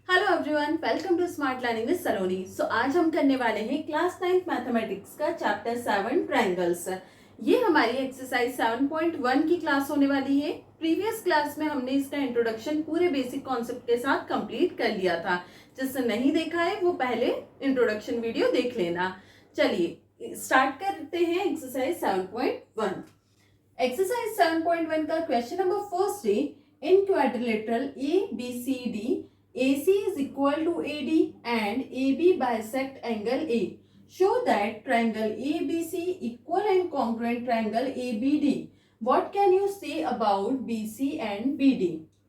Hello everyone, welcome to smart learning with Saloni. So आज हम करने वाले हैं क्लास 9 मैथमेटिक्स का चैप्टर 7 ट्रायंगल्स। ये हमारी एक्सरसाइज 7.1 की क्लास होने वाली है। प्रीवियस क्लास में हमने इसका इंट्रोडक्शन पूरे बेसिक कॉन्सेप्ट के साथ कंप्लीट कर लिया था। जिसने नहीं देखा है वो पहले इंट्रोडक्शन वीडियो देख लेना। चलिए स्टार्ट करते हैं एक्सरसाइज 7.1। एक्सरसाइज 7.1 का क्वेश्चन नंबर फर्स्ट है, इन quadrilateral ABCD AC is equal to AD and AB bisect angle A. Show that triangle ABC equal and congruent triangle ABD. What can you say about BC and BD?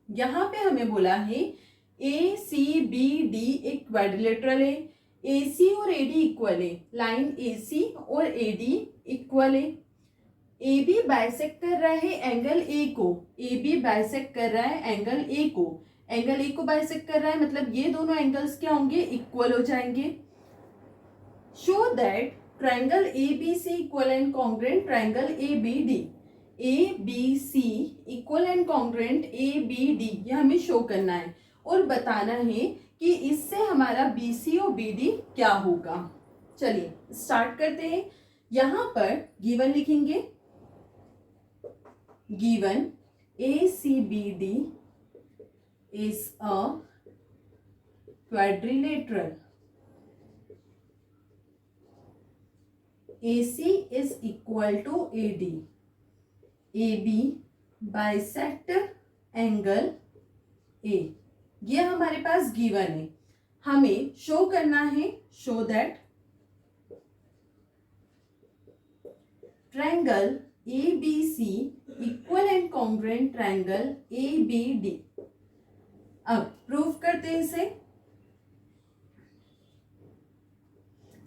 यहाँ पे हमें बोला है ACBD एक quadrilateral है, AC और AD equal है, line AC और AD इक्वल है। AB बाइसेक्ट कर रहा है एंगल A को, AB बाइसेक्ट कर रहा है एंगल A को, एंगल ए को बाइसेक्ट कर रहा है, मतलब ये दोनों एंगल्स क्या होंगे, इक्वल हो जाएंगे। Show that triangle ABC equal and congruent triangle ABD, ABC equal and congruent ABD, ये हमें शो करना है और बताना है कि इससे हमारा BC और BD क्या होगा। चलिए स्टार्ट करते हैं। यहां पर गिवन लिखेंगे, given ACBD is a quadrilateral. AC is equal to AD. AB bisect angle A. ये हमारे पास गिवन है, हमें शो करना है, show that triangle ABC equal and congruent triangle ABD। अब प्रूव करते हैं इसे।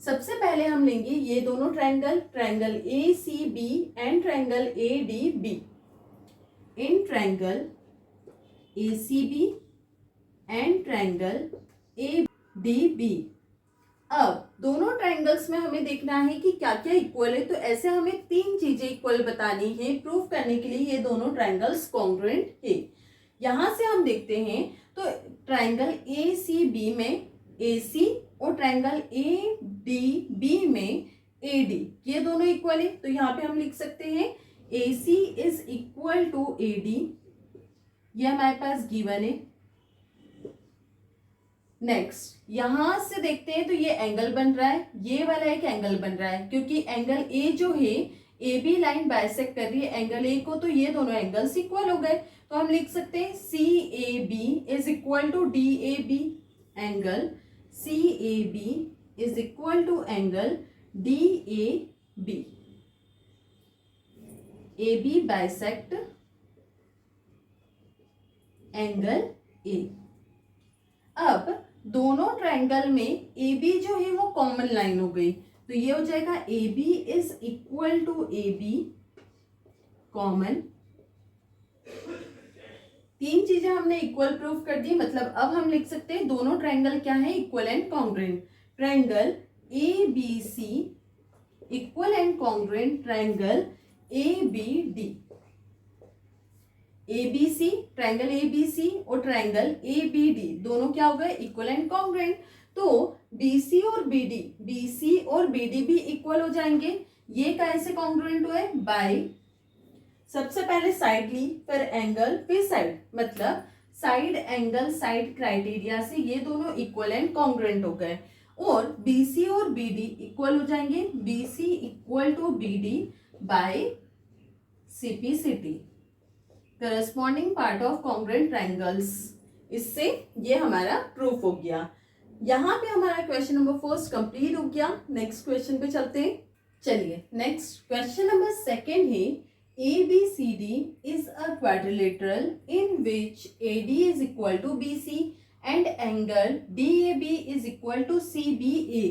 सबसे पहले हम लेंगे ये दोनों triangle, triangle ACB and triangle ADB। In triangle ACB and triangle ADB, अब दोनों ट्रायंगल्स में हमें देखना है कि क्या क्या इक्वल है। तो ऐसे हमें तीन चीजें इक्वल बतानी है प्रूव करने के लिए ये दोनों ट्रायंगल्स कॉन्ग्रुएंट है। यहां से हम देखते हैं तो ट्रायंगल ACB में AC और ट्रायंगल ADB में AD, ये दोनों इक्वल है। तो यहाँ पे हम लिख सकते हैं AC is equal to AD, ये हमारे पास गिवन है। नेक्स्ट यहां से देखते हैं तो ये एंगल बन रहा है, ये वाला एक एंगल बन रहा है, क्योंकि एंगल A जो है AB लाइन बाइसेक्ट कर रही है एंगल A को, तो ये दोनों एंगल्स इक्वल हो गए। तो हम लिख सकते हैं CAB is equal to DAB, angle CAB is equal to angle DAB। AB bisect angle A। अब दोनों ट्रायंगल में AB जो है वो कॉमन लाइन हो गई, तो ये हो जाएगा AB is equal to AB common. तीन चीजें हमने इक्वल प्रूफ कर दी, मतलब अब हम लिख सकते हैं दोनों ट्रायंगल क्या है, equal and congruent. Triangle ABC equal and congruent triangle ABD। ABC triangle ABC और ट्रायंगल ABD दोनों क्या हो गए, इक्वल एंड कॉन्ग्रुएंट। तो BC और BD भी इक्वल हो जाएंगे। ये कैसे कॉन्ग्रुएंट हुए, बाय सबसे पहले साइड ली, फिर एंगल, फिर साइड, मतलब साइड एंगल साइड क्राइटेरिया से ये दोनों इक्वल एंड कॉन्ग्रुएंट हो गए। और BC और BD इक्वल हो जाएंगे, BC equal to BD by CPCT, corresponding part of congruent triangles. इससे ये हमारा प्रूफ हो गया। यहाँ पे हमारा क्वेश्चन नंबर फर्स्ट कंप्लीट हो गया। नेक्स्ट क्वेश्चन पे चलते हैं। चलिए नेक्स्ट क्वेश्चन नंबर सेकंड है, ABCD is a quadrilateral in which AD is equal to BC and angle DAB is equal to CBA.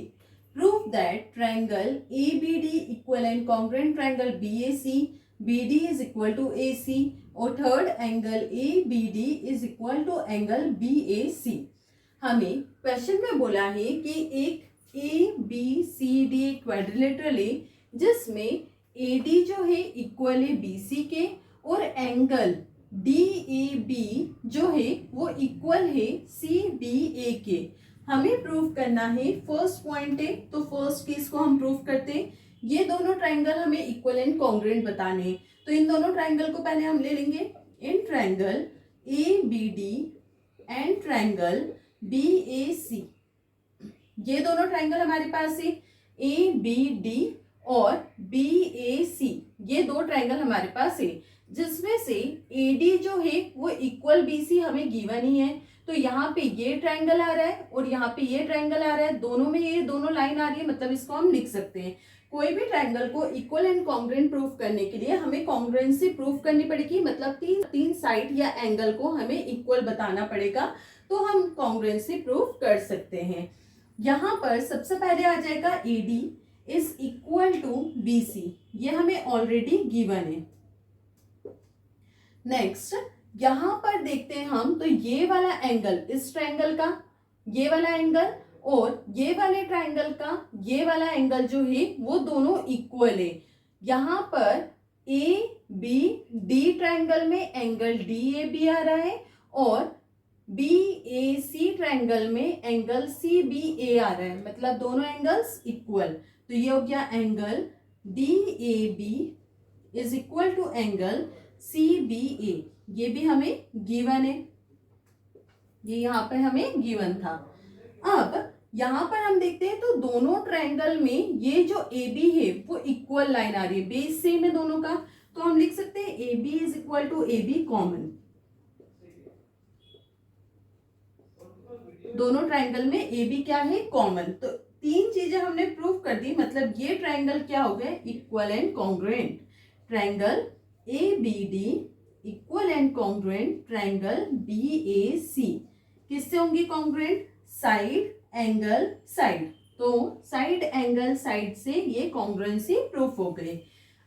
Prove that triangle ABD equal and congruent triangle BAC, BD is equal to AC और third angle ABD is equal to angle BAC। हमें question में बोला है कि एक ABCD quadrilateral है जिसमें AD जो है इक्वल है BC के और एंगल DAB जो है वो इक्वल है CBA ए के हमें प्रूव करना है फर्स्ट पॉइंट है, तो फर्स्ट केस को हम प्रूव करते हैं। ये दोनों ट्राइंगल हमें इक्वल एंड कॉन्ग्रुएंट बताने हैं, तो इन दोनों ट्राइंगल को पहले हम ले लेंगे। In triangle A B D and triangle B A C, ये दोनों ट्राइंगल हमारे पास है, ए बी डी और बी ए सी, ये दो ट्राइंगल हमारे पास है, जिसमें से ए डी जो है वो इक्वल बी सी हमें गिवन ही है। तो यहाँ पे ये ट्राइंगल आ रहा है और यहाँ पे ये ट्राइंगल आ रहा है, दोनों में ये दोनों लाइन आ रही है, मतलब इसको हम लिख सकते हैं। कोई भी ट्राइंगल को इक्वल एंड कॉन्ग्रुएंट प्रूव करने के लिए हमें कॉन्ग्रुएंसी प्रूव करनी पड़ेगी, मतलब तीन साइड या एंगल को हमें इक्वल बताना पड़ेगा, तो हम कॉन्ग्रुएंसी प्रूव कर सकते हैं। यहाँ पर सबसे पहले आ जाएगा A D is equal to B C, ये हमें ऑलरेडी गिवन है। नेक्स्ट यहां पर देखते हैं हम, तो ये वाला एंगल, इस ट्रायंगल का ये वाला एंगल और ये वाले ट्रायंगल का ये वाला एंगल जो है वो दोनों इक्वल है। यहां पर ए बी डी ट्रायंगल में एंगल डी ए बी आ रहा है और बी ए सी ट्रायंगल में एंगल सी बी ए आ रहा है, मतलब दोनों एंगल्स इक्वल। तो ये हो गया angle D A B is equal to angle C B A, ये भी हमें गिवन है, ये यहाँ पे हमें गिवन था। अब यहाँ पर हम देखते हैं तो दोनों ट्रायंगल में ये जो ए बी है वो इक्वल लाइन आ रही है, बेस सेम है दोनों का, तो हम लिख सकते हैं A B is equal to A B common. दोनों ट्रायंगल में ए बी क्या है, कॉमन। तो तीन चीजें हमने प्रूव कर दी, मतलब ये ट्रायंगल क्या हो गए, equal and congruent. Triangle A B D equal and congruent, triangle B A C किससे होंगी कॉन्ग्रुएंट, साइड एंगल साइड। तो साइड एंगल साइड से ये कॉन्ग्रुएंसी प्रूफ हो गई।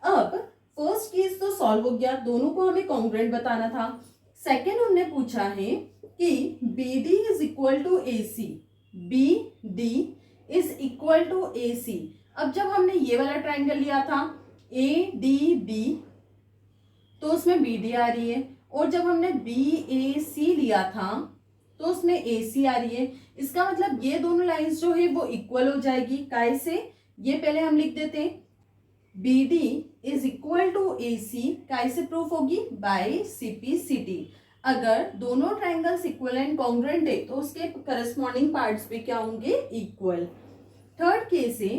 अब फर्स्ट केस तो सॉल्व हो गया, दोनों को हमें कॉन्ग्रुएंट बताना था। सेकेंड हमने पूछा है कि B D is equal to A C, B D is equal to A C. अब जब हमने ये वाला ट्रायंगल लिया था ए डी बी, तो उसमें बी डी आ रही है, और जब हमने बी ए सी लिया था तो उसमें ए सी आ रही है। इसका मतलब ये दोनों लाइंस जो है वो इक्वल हो जाएगी, काय से, ये पहले हम लिख देते हैं, B D is equal to A C काय से प्रूफ होगी, बाय सीपीसीटी। अगर दोनों ट्रायंगल्स इक्वल एंड कॉन्ग्रुएंट है तो उसके करस्पॉन्डिंग पार्ट्स भी क्या होंगे, इक्वल। थर्ड केस है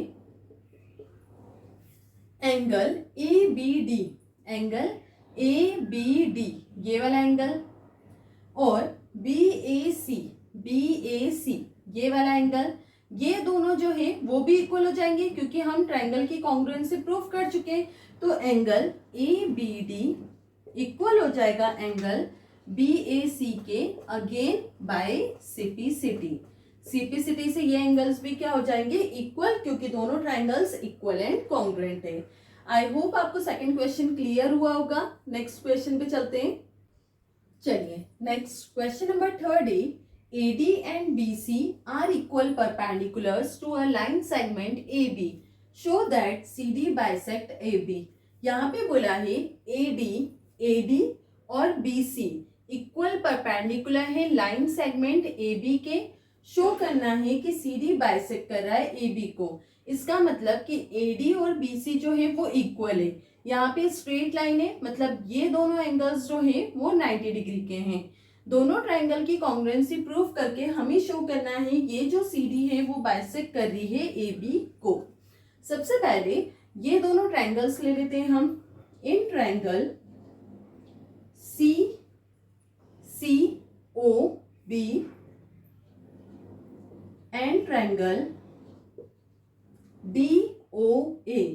angle A B D, angle A B D ये वाला एंगल और बी ए सी ये वाला एंगल, ये दोनों जो है वो भी इक्वल हो जाएंगे क्योंकि हम ट्रायंगल की कॉन्ग्रुएंसी प्रूफ कर चुके हैं। तो angle A B D equal हो जाएगा एंगल बी ए सी के, अगेन बाय सीपीसीटी। सीपीसीटी से ये एंगल्स भी क्या हो जाएंगे, इक्वल, क्योंकि दोनों ट्रायंगल्स इक्वल एंड कॉन्ग्रुएंट है। आई होप आपको सेकंड क्वेश्चन क्लियर हुआ होगा। नेक्स्ट क्वेश्चन पे चलते हैं। चलिए नेक्स्ट क्वेश्चन नंबर थर्ड है, AD and BC are equal perpendiculars to a line segment AB. Show that CD bisect AB. यहाँ पे बोला है AD और BC इक्वल परपेंडिकुलर है लाइन सेगमेंट AB के। शो करना है कि CD बाइसेक्ट कर रहा है AB को। इसका मतलब कि AD और BC जो है वो इक्वल है। यहाँ पे स्ट्रेट लाइन है, मतलब ये दोनों एंगल्स जो हैं वो 90 डिग्री के हैं। दोनों ट्रायंगल की कॉन्ग्रुएंसी प्रूफ करके हमें शो करना है ये जो CD है वो बाइसेक्ट कर रही है AB को। सबसे पहले ये दोनों ट्रायंगल्स ले लेते हैं हम। In triangle COB and triangle DOA।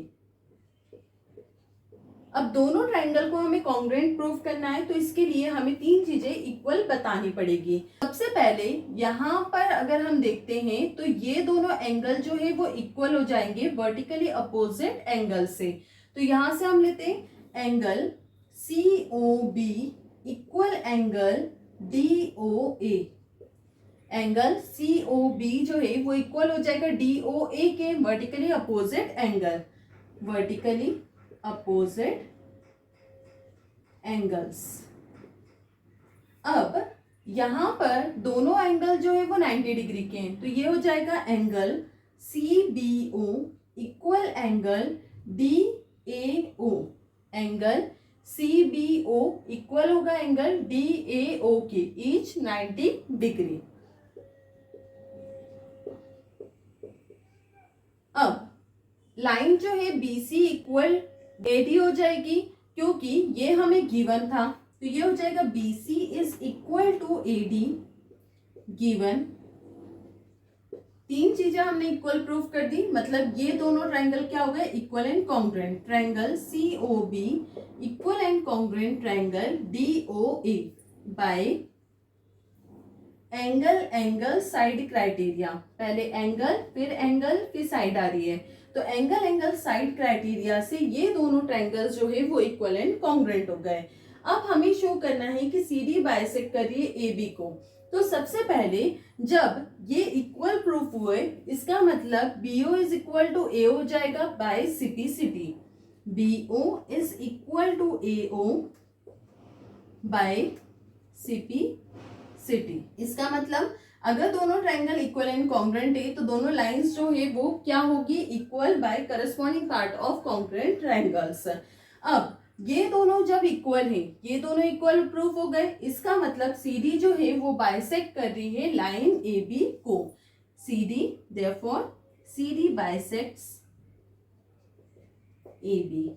अब दोनों ट्रायंगल को हमें कॉन्ग्रुएंट प्रूफ करना है, तो इसके लिए हमें तीन चीजें इक्वल बतानी पड़ेगी। सबसे पहले यहाँ पर अगर हम देखते हैं तो ये दोनों एंगल जो है वो इक्वल हो जाएंगे वर्टिकली अपोजिट एंगल से। तो यहाँ से हम लेते हैं angle COB equal angle DOA। Angle COB जो है वो इक्वल हो जाएगा DOA के vertically opposite angle, vertically opposite angles. अब यहाँ पर दोनों एंगल जो है वो 90 डिग्री के हैं, तो ये हो जाएगा angle CBO equal angle DAO। Angle CBO equal होगा एंगल DAO के, ईच 90 डिग्री। अब लाइन जो है BC इक्वल AD हो जाएगी, क्योंकि ये हमें गिवन था, तो ये हो जाएगा BC is equal to AD given. तीन चीजें हमने इक्वल प्रूफ कर दी, मतलब ये दोनों ट्रायंगल क्या हो गए, equal and congruent. Triangle COB equal and congruent triangle DOA bye angle side criteria. पहले एंगल फिर साइड आ रही है, तो एंगल साइड क्राइटेरिया से ये दोनों ट्रायंगल्स जो है वो इक्वल एंड कॉन्ग्रुएंट हो गए। अब हमें शो करना है कि CD बाइसेक्ट कर रही है AB को। तो सबसे पहले जब ये इक्वल प्रूफ हुए, इसका मतलब BO is equal to A हो जाएगा by CP BO is equal to AO by CP। इसका मतलब अगर दोनों ट्रायंगल इक्वल एंड कॉन्ग्रुएंट है, तो दोनों लाइंस जो है वो क्या होगी, equal bye corresponding part of congruent triangles. अब ये दोनों जब इक्वल है, ये दोनों इक्वल प्रूफ हो गए, इसका मतलब CD जो है वो बाइसेक्ट कर रही है लाइन AB को। CD therefore CD bisects AB,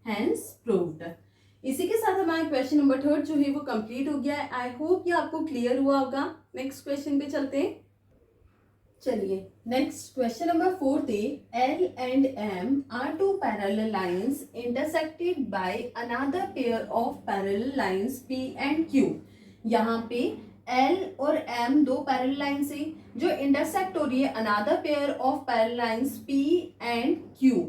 hence proved. इसी के साथ हमारा क्वेश्चन नंबर 3 जो है वो कंप्लीट हो गया है। आई होप ये आपको क्लियर हुआ होगा। नेक्स्ट क्वेश्चन पे चलते हैं। चलिए नेक्स्ट क्वेश्चन नंबर 4 है, L and M are two parallel lines intersected by another pair of parallel lines P and Q। यहाँ पे L और M दो पैरेलल लाइंस है जो इंटरसेक्ट हो रही है another pair of parallel lines P and Q।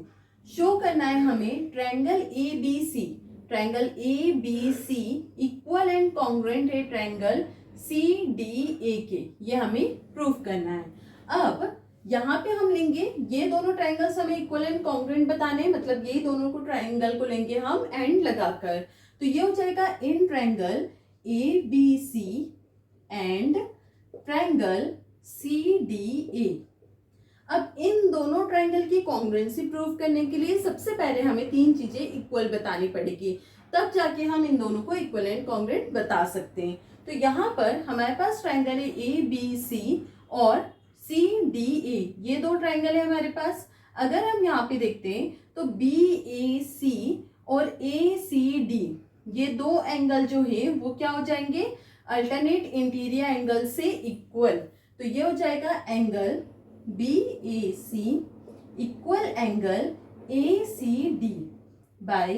Show करना है हमें triangle ABC। Triangle ABC equal and congruent है ट्रायंगल CDA के, ये हमें प्रूफ करना है। अब यहाँ पे हम लेंगे ये दोनों ट्रायंगल्स हमें इक्वल एंड कॉन्ग्रुएंट बताने, मतलब यही दोनों को ट्रायंगल को लेंगे हम एंड लगाकर, तो ये हो जाएगा in triangle ABC and triangle CDA। अब इन दोनों ट्रायंगल की कॉन्ग्रुएंसी प्रूव करने के लिए सबसे पहले हमें तीन चीजें इक्वल बतानी पड़ेगी, तब जाके हम इन दोनों को इक्वल एंड कॉन्ग्रुएंट बता सकते हैं। तो यहाँ पर हमारे पास ट्रायंगल है ABC और CDA, ये दो ट्रायंगल है हमारे पास। अगर हम यहाँ पे देखते हैं तो BAC और ACD ये दो एंगल जो है वो क्या हो जाएंगे, अल्टरनेट इंटीरियर एंगल से इक्वल। तो ये हो जाएगा angle BAC equal angle ACD by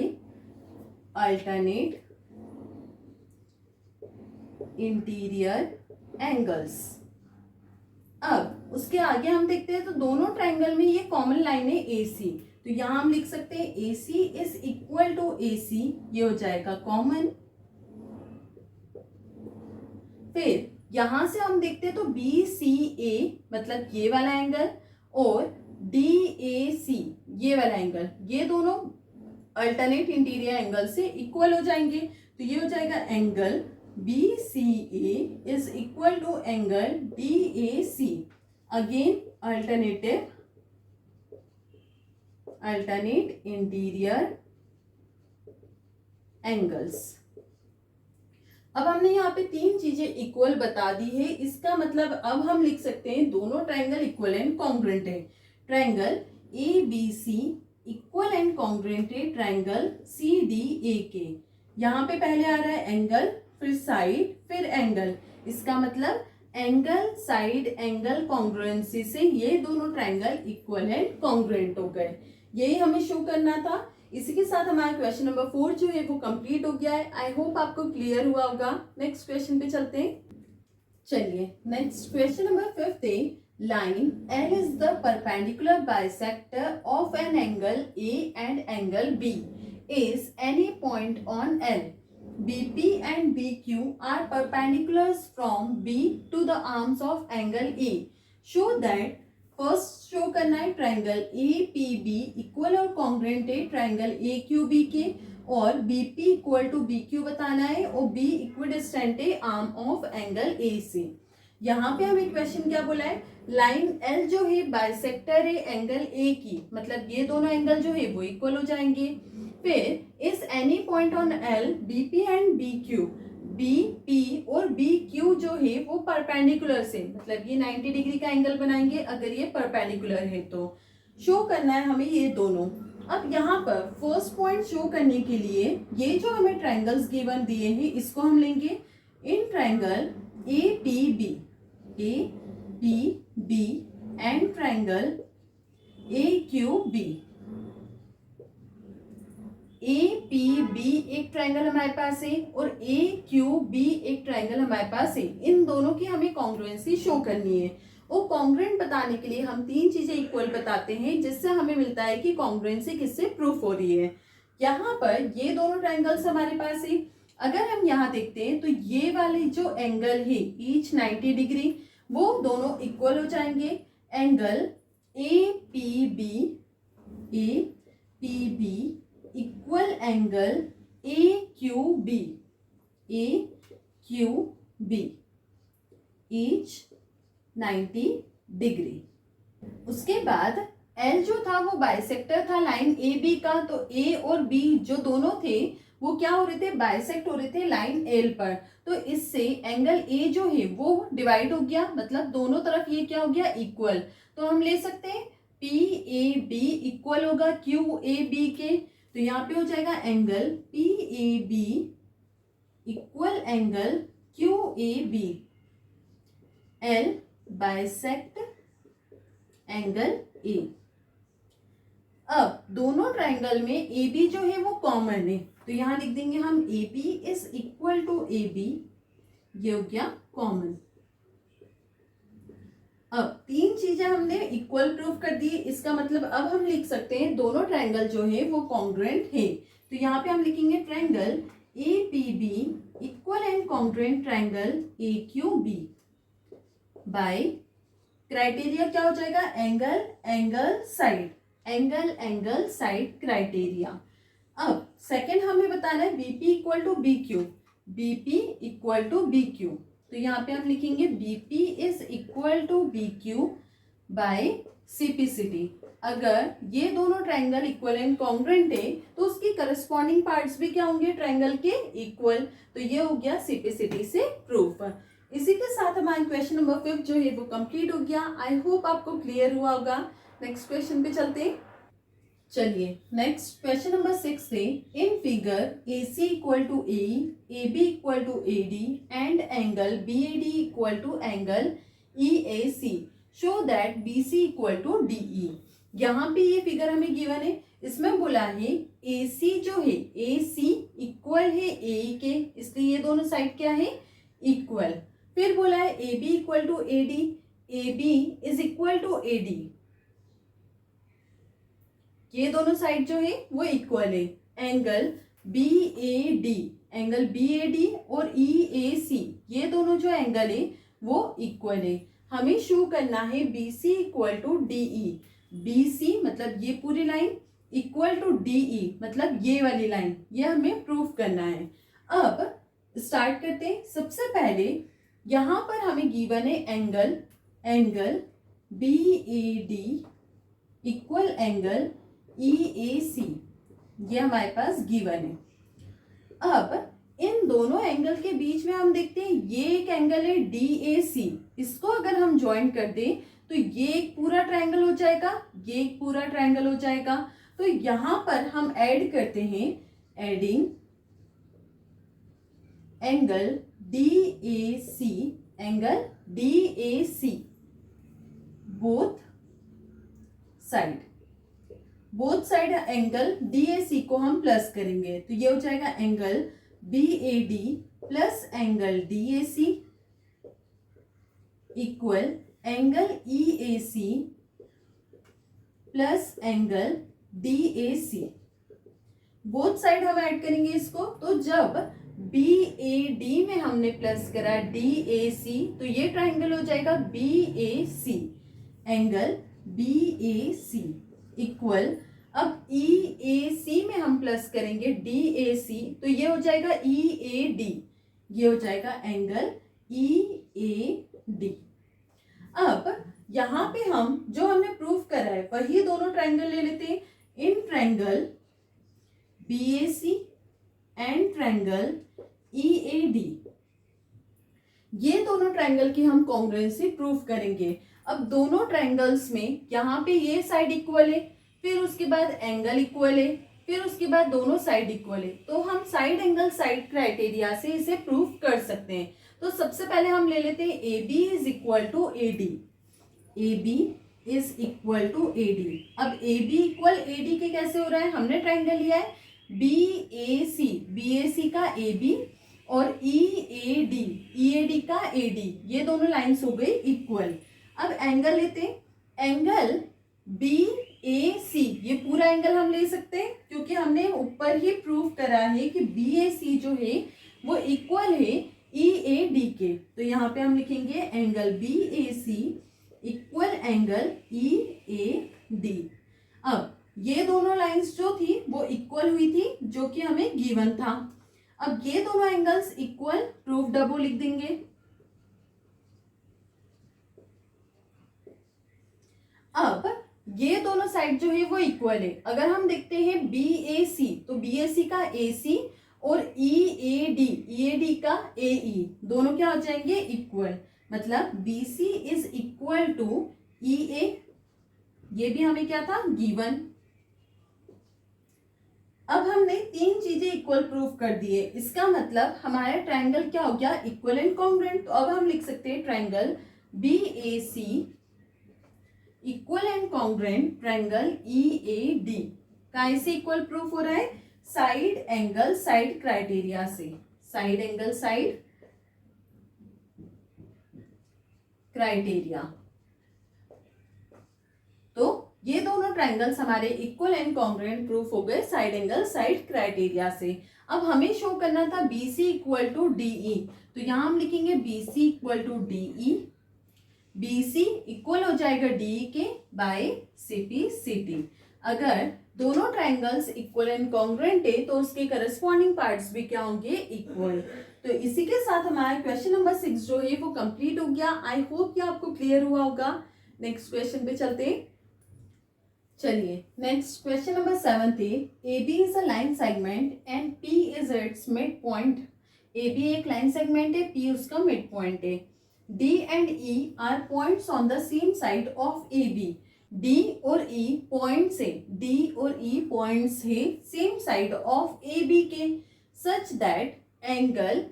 alternate interior angles. अब उसके आगे हम देखते हैं तो दोनों ट्रायंगल में ये कॉमन लाइन है AC, तो यहां हम लिख सकते हैं AC is equal to AC, ये हो जाएगा कॉमन। फिर यहां से हम देखते हैं तो BCA मतलब ये वाला एंगल और DAC ये वाला एंगल, ये दोनों अल्टरनेट इंटीरियर एंगल से इक्वल हो जाएंगे, तो ये हो जाएगा angle BCA is equal to angle DAC, again alternate interior angles। अब हमने यहाँ पे तीन चीजें इक्वल बता दी है, इसका मतलब अब हम लिख सकते हैं दोनों ट्रायंगल इक्वल एंड कॉन्ग्रुएंट है। Triangle ABC equal and congruent है ट्रायंगल CDA के। यहाँ पे पहले आ रहा है एंगल, फिर साइड, फिर एंगल, इसका मतलब एंगल साइड एंगल कॉन्ग्रुएंसी से ये दोनों ट्रायंगल इक्वल एंड कॉन्ग्रुएंट हो गए, यही हमें शो करना था। इसी के साथ हमारा क्वेश्चन नंबर 4 जो है वो कंप्लीट हो गया है। आई होप आपको क्लियर हुआ होगा। नेक्स्ट क्वेश्चन पे चलते हैं। चलिए नेक्स्ट क्वेश्चन नंबर 5 है, line L is the perpendicular bisector of an angle A and angle B is any point on L। BP and BQ are perpendiculars from B to the arms of angle A। Show that first show करना है triangle APB equal और congruent है triangle AQB के, और BP equal to B Q बताना है और B equidistant है आर्म ऑफ एंगल ए से। यहाँ पे हमें क्वेश्चन क्या बोला है, लाइन एल जो है बाइसेक्टर है एंगल ए की, मतलब ये दोनों एंगल जो है वो इक्वल हो जाएंगे। फिर इस any point on L BP and B Q, B P और बी क्यू जो है वो परपेंडिकुलर से, मतलब ये 90 डिग्री का एंगल बनाएंगे अगर ये परपेंडिकुलर है तो। शो करना है हमें ये दोनों। अब यहाँ पर फर्स्ट पॉइंट शो करने के लिए ये जो हमें ट्रायंगल्स गिवन दिए हैं इसको हम लेंगे in triangle A P B and triangle A Q B. A P B एक ट्रायंगल हमारे पास है और ए क्यू बी एक ट्रायंगल हमारे पास है। इन दोनों की हमें कॉन्ग्रुएंसी शो करनी है और कॉन्ग्रुएंट बताने के लिए हम तीन चीजें इक्वल बताते हैं जिससे हमें मिलता है कि कॉन्ग्रुएंसी किससे प्रूफ हो रही है। यहाँ पर ये दोनों ट्रायंगल्स हमारे पास है। अगर हम यहाँ देखते हैं तो ये वाले जो एंगल है ईच 90 डिग्री वो दोनों इक्वल हो जाएंगे। Angle A P B equal angle A Q B each 90 degree. उसके बाद एल जो था वो बाइसेक्टर था लाइन ए बी का, तो ए और बी जो दोनों थे वो क्या हो रहे थे, बाइसेक्ट हो रहे थे लाइन एल पर। तो इससे एंगल ए जो है वो डिवाइड हो गया, मतलब दोनों तरफ ये क्या हो गया, इक्वल। तो हम ले सकते हैं पी ए बी इक्वल होगा क्यू ए बी के, तो यहाँ पे हो जाएगा angle P A B equal angle Q A B. L bisect angle A. अब दोनों ट्रायंगल में ए बी जो है वो कॉमन है, तो यहां लिख देंगे हम A B is equal to A B, ये हो गया कॉमन। अब तीन चीजें हमने इक्वल प्रूफ कर दी, इसका मतलब अब हम लिख सकते हैं दोनों ट्रायंगल जो है वो कॉन्ग्रुएंट है। तो यहाँ पे हम लिखेंगे triangle A P B equal and congruent triangle A Q B by criteria क्या हो जाएगा, एंगल साइड क्राइटेरिया। अब सेकंड हमें बताना है BP equal to B Q, तो यहाँ पे हम लिखेंगे BP is equal to B Q by CPCT. अगर ये दोनों ट्रायंगल इक्वल एंड कॉन्ग्रुएंट है तो उसकी करस्पॉन्डिंग पार्ट्स भी क्या होंगे, ट्रायंगल के इक्वल। तो ये हो गया सीपीसिटी से प्रूफ। इसी के साथ हमारा क्वेश्चन नंबर 5 जो है वो कंप्लीट हो गया। आई होप आपको क्लियर हुआ होगा। नेक्स्ट क्वेश्चन पे चलते हैं। चलिए नेक्स्ट क्वेश्चन नंबर 6 से in figure A C equal to A B equal to A D and angle B A D equal to angle E A C show that B C equal to D E. यहाँ पे ये figure हमें given है, इसमें बोला है ए सी जो है ए सी इक्वल है ए के, इसलिए ये दोनों साइड क्या है, इक्वल। फिर बोला है A B equal to A D, A B is equal to A D, ये दोनों साइड जो है वो इक्वल है। एंगल बी ए डी और ई ए सी ये दोनों जो एंगल है वो इक्वल है। हमें शो करना है B C equal to D E, B C मतलब ये पूरी line equal to D E मतलब ये वाली लाइन, ये हमें प्रूफ करना है। अब स्टार्ट करते हैं। सबसे पहले यहाँ पर हमें गिवन है angle B A D equal angle E A C, ये हमारे पास गिवन है। अब इन दोनों एंगल के बीच में हम देखते हैं ये एक एंगल है डी ए सी, इसको अगर हम ज्वाइन कर दें तो ये एक पूरा ट्रायंगल हो जाएगा, ये एक पूरा ट्रायंगल हो जाएगा। तो यहां पर हम ऐड करते हैं, adding angle D A C both side angle D A C को हम प्लस करेंगे, तो ये हो जाएगा angle B A D plus angle D A C equal angle E A C plus angle D A C. Both side हम add करेंगे इसको, तो जब बी ए डी में हमने प्लस करा डी ए सी तो ये ट्राइंगल हो जाएगा B A C, angle B A C equal. अब ई ए सी में हम प्लस करेंगे डी ए सी, तो ये हो जाएगा ई ए डी, ये हो जाएगा एंगल ई ए डी। अब यहाँ पे हम जो हमने प्रूफ करा है वही दोनों ट्रायंगल ले लेते हैं। In triangle B A C and triangle E A D, ये दोनों ट्रायंगल की हम कॉन्ग्रुएंसी प्रूफ करेंगे। अब दोनों ट्रायंगल्स में यहाँ पे ये साइड इक्वल है, फिर उसके बाद एंगल इक्वल है, फिर उसके बाद दोनों साइड इक्वल है, तो हम साइड एंगल साइड क्राइटेरिया से इसे प्रूफ कर सकते हैं। तो सबसे पहले हम ले लेते हैं A B is equal to A D, A B is equal to A D. अब A B equal A D के कैसे हो रहा है, हमने ट्रायंगल लिया है बी ए सी का ए बी और ई ए डी का ए डी, ये दोनों लाइंस हो गई इक्वल। अब एंगल लेते हैं, एंगल बी ए सी, ये पूरा एंगल हम ले सकते हैं क्योंकि हमने ऊपर ही प्रूव करा है कि बी ए सी जो है वो इक्वल है ई ए डी के। तो यहाँ पे हम लिखेंगे angle B A C equal angle E A D. अब ये दोनों लाइंस जो थी वो इक्वल हुई थी, जो कि हमें गिवन था। अब ये दोनों एंगल्स इक्वल, प्रूफ डबो लिख देंगे। अब ये दोनों साइड जो है वो इक्वल है। अगर हम देखते हैं बी ए सी, तो बी ए सी का ए सी और ई ए डी का ए ई, दोनों क्या हो जाएंगे इक्वल, मतलब B C is equal to E A, ये भी हमें क्या था गिवन। अब हमने तीन चीजें इक्वल प्रूफ कर दिए, इसका मतलब हमारा ट्रायंगल क्या हो गया इक्वल एंड कॉन्ग्रुएंट। तो अब हम लिख सकते हैं triangle B A C equal and congruent triangle E A D. कैसे इक्वल प्रूफ हो रहा है, साइड एंगल साइड क्राइटेरिया से, साइड एंगल साइड क्राइटेरिया। तो ये दोनों ट्रायंगल्स हमारे इक्वल एंड कॉन्ग्रुएंट प्रूफ हो गए साइड एंगल साइड क्राइटेरिया से। अब हमें शो करना था B C equal to D E, तो यहां हम लिखेंगे B C equal to D E, B C equal हो जाएगा डी के by C P C T. अगर दोनों ट्रायंगल्स इक्वल एंड कॉन्ग्रुएंट है तो उसके करस्पॉन्डिंग पार्ट्स भी क्या होंगे इक्वल। तो इसी के साथ हमारा क्वेश्चन नंबर 6 जो है वो कंप्लीट हो गया। आई होप कि आपको क्लियर हुआ होगा। नेक्स्ट क्वेश्चन पे चलते हैं। चलिए नेक्स्ट क्वेश्चन नंबर 7 है, A B is a line segment and P is its mid point. A B एक लाइन सेगमेंट है, पी उसका मिड पॉइंट है। D and E are points on the same side of AB. D और E points है, D और E points है same side of AB के, such that angle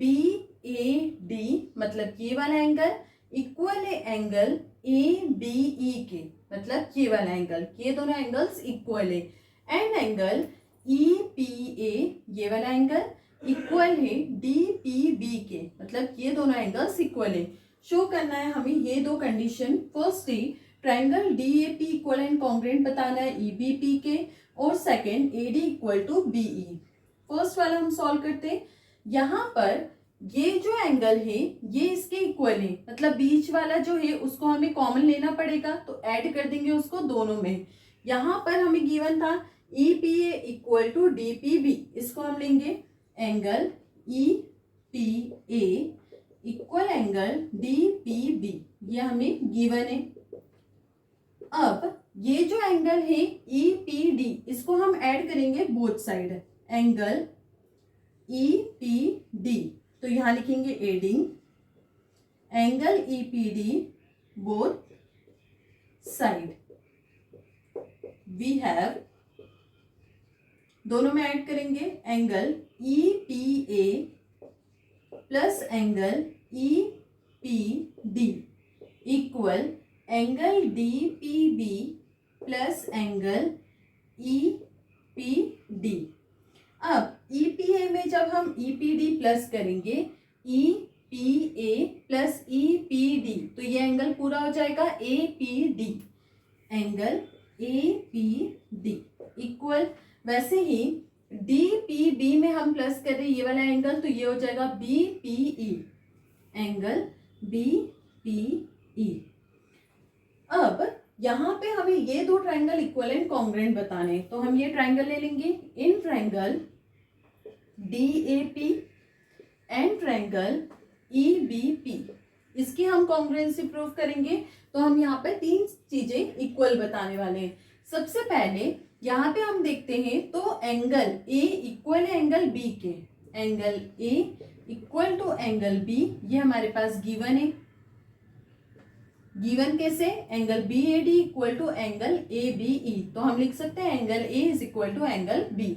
BAD, मतलब ये वाला एंगल इक्वल है एंगल ABE के, मतलब ये वाला एंगल, ये दोनों एंगल्स इक्वल है। एंड एंगल EPA, ये वाला एंगल इक्वल है DPB के, मतलब ये दोनों एंगल्स इक्वल है। शो करना है हमें ये दो कंडीशन। फर्स्ट है triangle DAP equal and congruent बताना है EBP के, और second AD equal to BE। First वाला हम सॉल्व करते हैं। यहाँ पर ये जो एंगल है ये इसके इक्वल है, मतलब बीच वाला जो है उसको हमें कॉमन लेना पड़ेगा, तो ऐड कर देंगे उसको दोनों में। यहाँ पर हमें गिवन था EPA इक्वल टू DPB, इसको हम लेंगे angle EPA equal angle DPB, ये हमें गिवन है। अब ये जो एंगल है EPD, इसको हम ऐड करेंगे बोथ साइड, एंगल EPD, तो यहां लिखेंगे adding angle EPD both side. We have, दोनों में ऐड करेंगे angle EPA plus angle EPD equal angle DPB plus angle EPD। अब EPA में जब हम EPD प्लस करेंगे EPA प्लस EPD, तो ये एंगल पूरा हो जाएगा APD, एंगल APD इक्वल, वैसे ही DPB में हम प्लस कर रहे हैं ये वाला एंगल, तो ये हो जाएगा BPE, एंगल BPE। अब यहाँ पे हमें ये दो ट्राइंगल इक्वल एंड कॉन्ग्रुएंट बताने, तो हम ये ट्राइंगल ले लेंगे, in triangle DAP and triangle EBP, इसकी हम कॉन्ग्रुएंसी प्रूव करेंगे। तो हम यहाँ पे तीन चीजें इक्वल बताने वाले हैं। सबसे पहले यहाँ पे हम देखते हैं तो एंगल A इक्वल है एंगल B के, angle A equal to angle B, ये हमारे पास गिवन है। गिवन कैसे, angle BAD equal to angle ABE, तो हम लिख सकते हैं angle A is equal to angle B।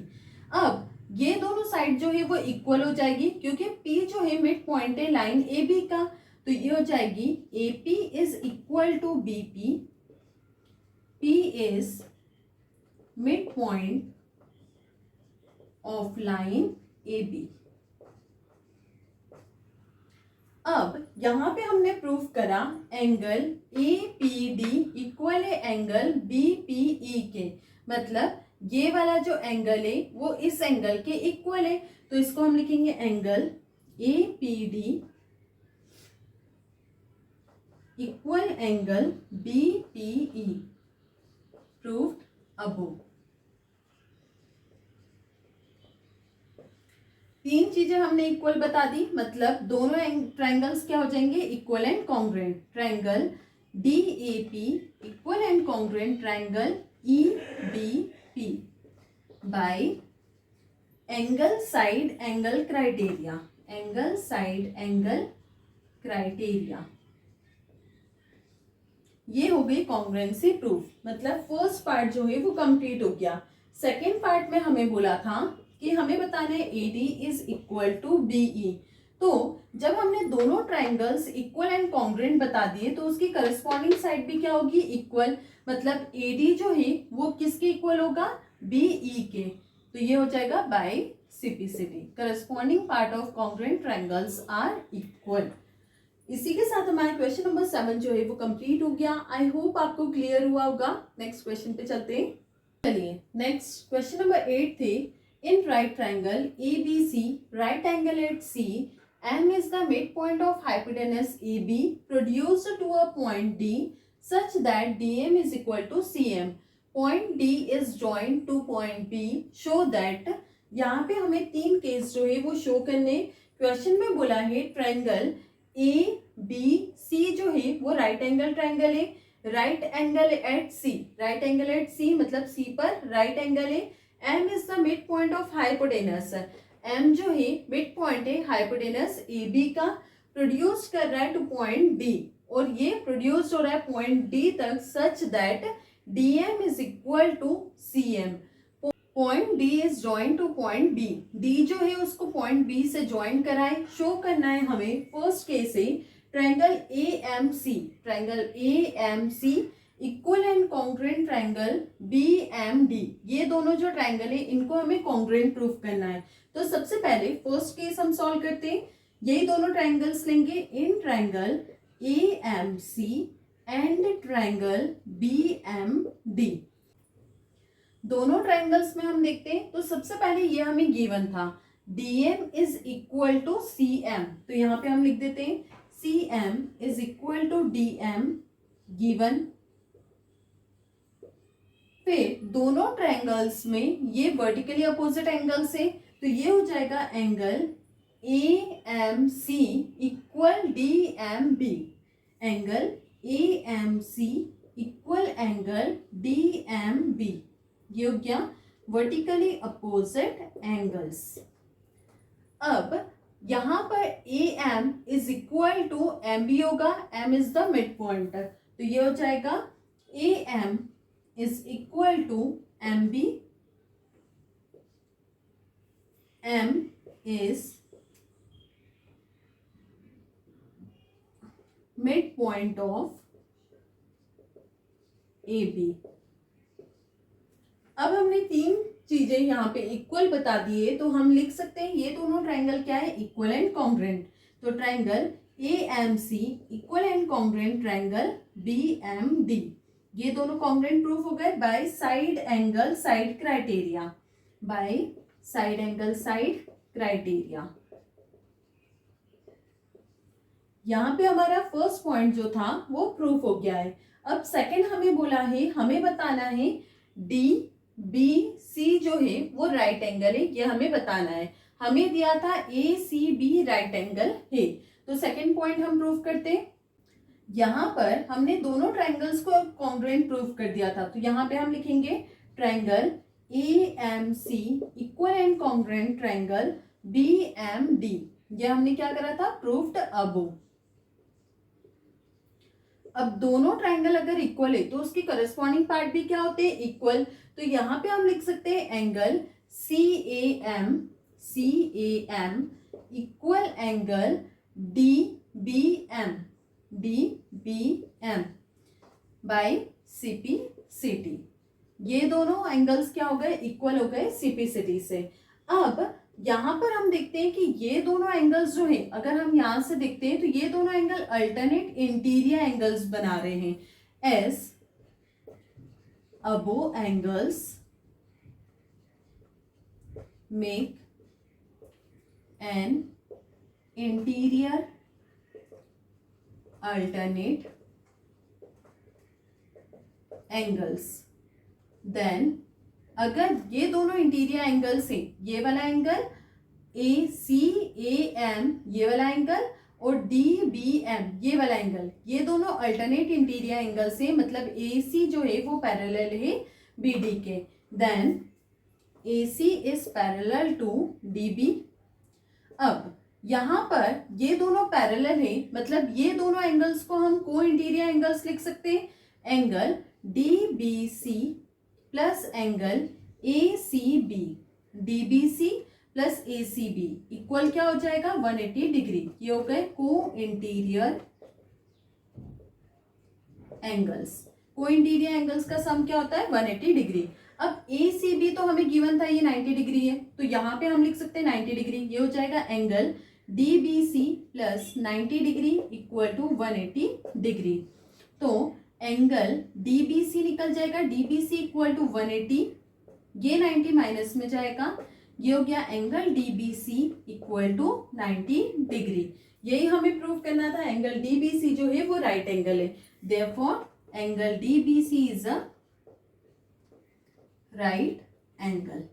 अब ये दोनों साइड जो है वो इक्वल हो जाएगी, क्योंकि P जो है मिड पॉइंट है लाइन AB का, तो ये हो जाएगी AP is equal to BP, P is mid point of line AB। अब यहां पे हमने प्रूव करा एंगल APD इक्वल है एंगल BPE के, मतलब ये वाला जो एंगल है वो इस एंगल के इक्वल है, तो इसको हम लिखेंगे angle APD equal angle BPE, proved above. तीन चीजें हमने इक्वल बता दी, मतलब दोनों ट्राइंगल्स क्या हो जाएंगे, equal and congruent. Triangle DAP equal and congruent triangle EBP bye angle side angle criteria, angle side angle criteria. ये हो गई कॉन्ग्रुएंसी प्रूफ, मतलब फर्स्ट पार्ट जो है वो कंप्लीट हो गया। सेकेंड पार्ट में हमें बोला था कि हमें बताना है AD is equal to BE। तो जब हमने दोनों ट्राइंगल्स इक्वल एंड कॉन्ग्रुएंट बता दिए तो उसकी करस्पॉन्डिंग साइड भी क्या होगी, इक्वल, मतलब AD जो है वो किसके इक्वल होगा, BE के, तो ये हो जाएगा by CPCD, corresponding part of congruent triangles are equal. इसी के साथ हमारा क्वेश्चन नंबर 7 जो है वो कंप्लीट हो गया। आई होप आपको क्लियर हुआ होगा। नेक्स्ट क्वेश्चन पे चलते हैं। चलिए नेक्स्ट क्वेश्चन नंबर 8 थे, in right triangle ABC, right angle at C, M is the midpoint of hypotenuse AB produced to a point D such that DM is equal to CM. Point D is joined to point B. Show that, यहाँ पे हमें तीन case जो है वो show करने। Question में बोला है ट्राइंगल ABC जो है वो राइट एंगल ट्राइंगल है, right angle at C, right angle at C मतलब C पर राइट एंगल है। M is the mid point of hypotenuse, M जो है मिड पॉइंट है हाइपोटेनस AB का, प्रोड्यूस कर रहा है टू पॉइंट D, और ये प्रोड्यूस हो रहा है पॉइंट D तक such that DM is equal to CM। Point D is join to point B, D जो है उसको पॉइंट B से ज्वाइन कराए। शो करना है हमें फर्स्ट केस है triangle AMC, triangle AMC equal and congruent triangle BMD, ये दोनों जो ट्राइंगल है इनको हमें कॉन्ग्रुएंट प्रूफ करना है। तो सबसे पहले फर्स्ट केस हम सॉल्व करते हैं, यही दोनों ट्राइंगल्स लेंगे, in triangle AMC and triangle BMD। दोनों ट्राइंगल्स में हम देखते हैं तो सबसे पहले ये हमें गिवन था DM is equal to CM, तो यहाँ पे हम लिख देते हैं CM is equal to DM given. फिर दोनों ट्राइंगल्स में ये वर्टिकली अपोजिट एंगल्स है, तो ये हो जाएगा angle AMC equal DMB, angle AMC equal angle DMB, ये हो गया वर्टिकली अपोजिट एंगल्स। अब यहां पर AM is equal to MB होगा, M is the mid point, तो ये हो जाएगा AM is equal to MB, M is mid point of AB। अब हमने तीन चीजें यहाँ पे इक्वल बता दी है, तो हम लिख सकते हैं ये दोनों ट्राइंगल क्या है, इक्वल एंड कॉन्ग्रुएंट। तो triangle AMC equal and congruent triangle BMD, ये दोनों कॉन्ग्रुएंट प्रूफ हो गए bye side angle side criteria, bye side angle side criteria. यहाँ पे हमारा फर्स्ट पॉइंट जो था वो प्रूफ हो गया है। अब सेकंड हमें बोला है, हमें बताना है डी बी सी जो है वो राइट एंगल है, ये हमें बताना है। हमें दिया था ए सी बी राइट एंगल है, तो सेकंड पॉइंट हम प्रूव करते हैं। यहां पर हमने दोनों ट्रायंगल्स को कॉन्ग्रुएंट प्रूव कर दिया था, तो यहां पे हम लिखेंगे triangle A M C equal and congruent triangle B M D, ये हमने क्या करा था, प्रूव्ड अबव। अब दोनों ट्रायंगल अगर इक्वल है तो उसकी करस्पॉन्डिंग पार्ट भी क्या होते हैं, इक्वल। तो यहां पे हम लिख सकते हैं angle C A M equal angle D B M by CPCT. ये दोनों एंगल्स क्या हो गए, इक्वल हो गए सीपीसीटी से। अब यहां पर हम देखते हैं कि ये दोनों एंगल्स जो है, अगर हम यहां से देखते हैं तो ये दोनों एंगल अल्टरनेट इंटीरियर एंगल्स बना रहे हैं। S above angles make an interior alternate angles, then अगर ये दोनों इंटीरियर एंगल्स हैं, ये वाला angle A C A M ये वाला एंगल और डी बी एम ये वाला एंगल, ये दोनों अल्टरनेट इंटीरियर एंगल्स हैं, मतलब ए सी जो है वो पैरेलल है बी डी के, then A C is parallel to D B. अब यहां पर ये दोनों पैरेलल है, मतलब ये दोनों एंगल्स को हम को इंटीरियर एंगल्स लिख सकते हैं। Angle D B C plus angle A C B, D B C plus A C B equal क्या हो जाएगा, 180 डिग्री। ये हो गए co interior angles. Co interior angles का सम क्या होता है, 180 डिग्री। अब ए सी बी तो हमें गिवन था ये 90 डिग्री है, तो यहाँ पे हम लिख सकते हैं 90 डिग्री। ये हो जाएगा angle D B C plus 90 degree equal to 180 degree. तो एंगल डी बी सी निकल जाएगा, D B C equal to 180, ये 90 माइनस में जाएगा, ये हो गया angle D B C equal to 90 degree. यही हमें प्रूव करना था, एंगल डी बी सी जो है वो राइट एंगल है। Therefore angle D B C is a right angle.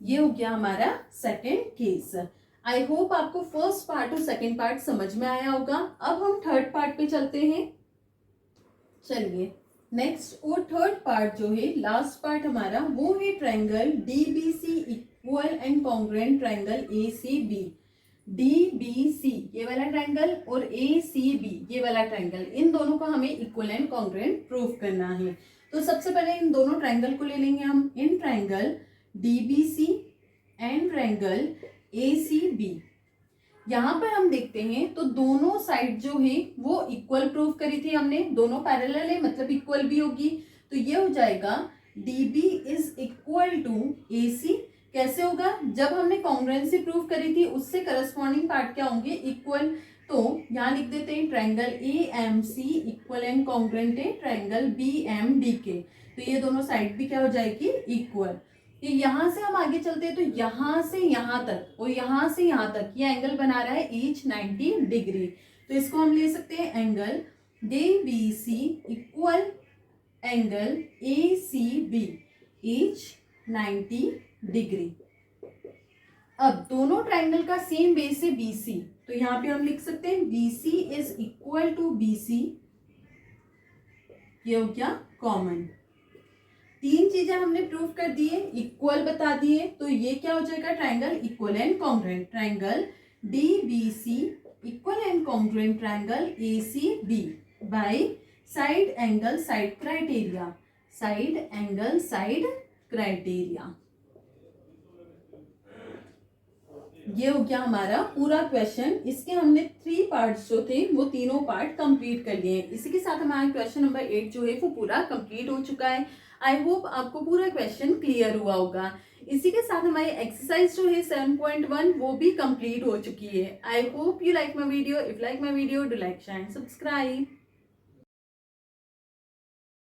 ये हो गया हमारा सेकेंड केस। आई होप आपको फर्स्ट पार्ट और सेकेंड पार्ट समझ में आया होगा। अब हम थर्ड पार्ट पे चलते हैं। चलिए नेक्स्ट और थर्ड पार्ट जो है, लास्ट पार्ट हमारा, वो है triangle D B C equal and congruent triangle A C B. D B C ये वाला ट्रायंगल और ए सी बी ये वाला ट्रायंगल, इन दोनों को हमें इक्वल एंड कॉन्ग्रुएंट प्रूव करना है। तो सबसे पहले इन दोनों ट्रायंगल को ले लेंगे हम। In triangle D B C and triangle A C B, यहां पर हम देखते हैं तो दोनों साइड जो है वो इक्वल प्रूव करी थी हमने, दोनों पैरेलल है मतलब इक्वल भी होगी। तो ये हो जाएगा D B is equal to A C. कैसे होगा, जब हमने कॉन्ग्रुएंसी प्रूव करी थी उससे करस्पॉन्डिंग पार्ट क्या होंगे, इक्वल। तो यहाँ लिख देते हैं triangle A M C equal and congruent है ट्रायंगल बी एम डी के। तो ये दोनों साइड भी क्या हो जाएगी, इक्वल। यहां से हम आगे चलते हैं तो यहां से यहां तक और यहां से यहां तक ये एंगल बना रहा है ईच 90 डिग्री। तो इसको हम ले सकते हैं angle D B C equal angle A C B each 90 degree. अब दोनों ट्रायंगल का सेम बेस है बी सी, तो यहां पे हम लिख सकते हैं B C is equal to B C. ये हो गया कॉमन। तीन चीजें हमने प्रूव कर दी है, इक्वल बता दिए, तो ये क्या हो जाएगा, triangle equal and congruent. Triangle D B C equal and congruent triangle A C B by side angle side criteria. Side angle side criteria. ये हो गया हमारा पूरा क्वेश्चन। इसके हमने 3 पार्ट्स जो थे वो तीनों पार्ट कंप्लीट कर लिए हैं। इसी के साथ हमारा क्वेश्चन नंबर 8 जो है वो पूरा कंप्लीट हो चुका है। आई होप आपको पूरा क्वेश्चन क्लियर हुआ होगा। इसी के साथ हमारी एक्सरसाइज जो है 7.1 वो भी कंप्लीट हो चुकी है। I hope you like my video. If like my video, do like, share and subscribe.